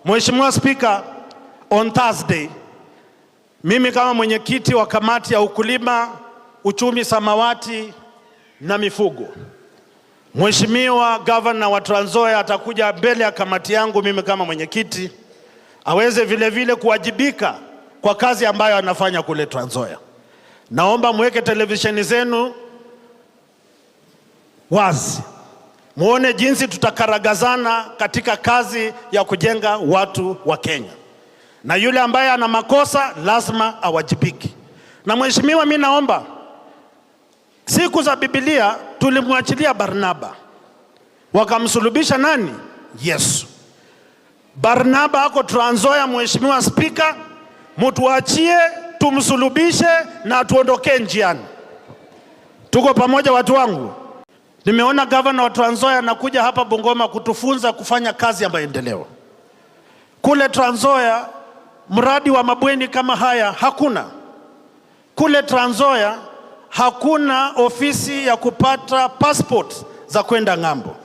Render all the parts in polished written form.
Mheshimiwa Spika, on Thursday, mimi kama mwenyekiti wa kamati ya ukulima, uchumi samawati na mifugo, Mheshimiwa Governor wa Trans Nzoia atakuja mbele ya kamati yangu mimi kama mwenyekiti, aweze vile vile kuwajibika kwa kazi ambayo anafanya kule Trans Nzoia. Naomba mweke televisheni zenu wazi, muone jinsi tutakaragazana katika kazi ya kujenga watu wa Kenya. Na yule ambaye ana makosa lazima awajibike. Na mheshimiwa, mimi naomba, siku za Biblia tulimwachilia Barnaba, wakamsulubisha nani? Yesu. Barnaba ako Trans Nzoia, Mheshimiwa Spika, mtuachie tumsulubishe na tuondokee njiani. Tuko pamoja watu wangu? Nimeona Governor wa Trans Nzoia anakuja hapa Bungoma kutufunza kufanya kazi ya maendeleo. Kule Trans Nzoia mradi wa mabweni kama haya hakuna. Kule Trans Nzoia hakuna ofisi ya kupata passport za kwenda ng'ambo.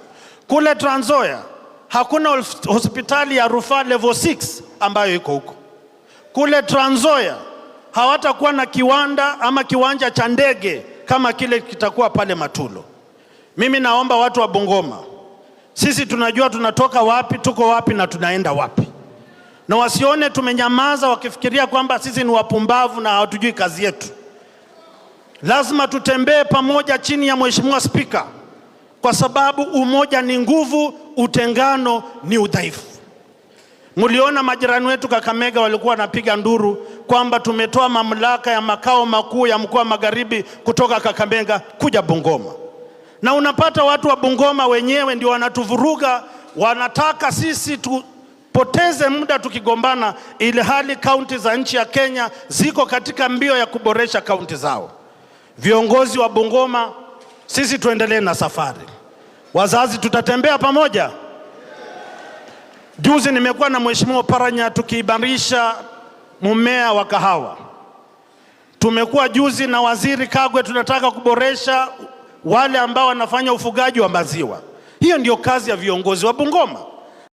Kule Trans Nzoia hakuna hospitali ya rufaa level 6 ambayo iko huko. Kule Trans Nzoia hawatakuwa na kiwanda ama kiwanja cha ndege kama kile kitakuwa pale Matulo. Mimi naomba watu wa Bungoma, sisi tunajua tunatoka wapi, tuko wapi na tunaenda wapi. Na wasione tumenyamaza wakifikiria kwamba sisi ni wapumbavu na hawatujui kazi yetu. Lazima tutembee pamoja chini ya Mheshimiwa Spika, kwa sababu umoja ni nguvu, utengano ni udhaifu. Muliona majirani wetu Kakamega walikuwa wanapiga nduru kwamba tumetoa mamlaka ya makao makuu ya mkoa Magharibi kutoka Kakamega kuja Bungoma. Na unapata watu wa Bungoma wenyewe ndio wanatuvuruga, wanataka sisi tupoteze muda tukigombana, ili hali kaunti za nchi ya Kenya ziko katika mbio ya kuboresha kaunti zao. Viongozi wa Bungoma, sisi tuendelee na safari. Wazazi, tutatembea pamoja. Juzi nimekuwa na Mheshimiwa Paranya tukiimarisha mmea wa kahawa. Tumekuwa juzi na Waziri Kagwe, tunataka kuboresha wale ambao wanafanya ufugaji wa maziwa. Hiyo ndio kazi ya viongozi wa Bungoma.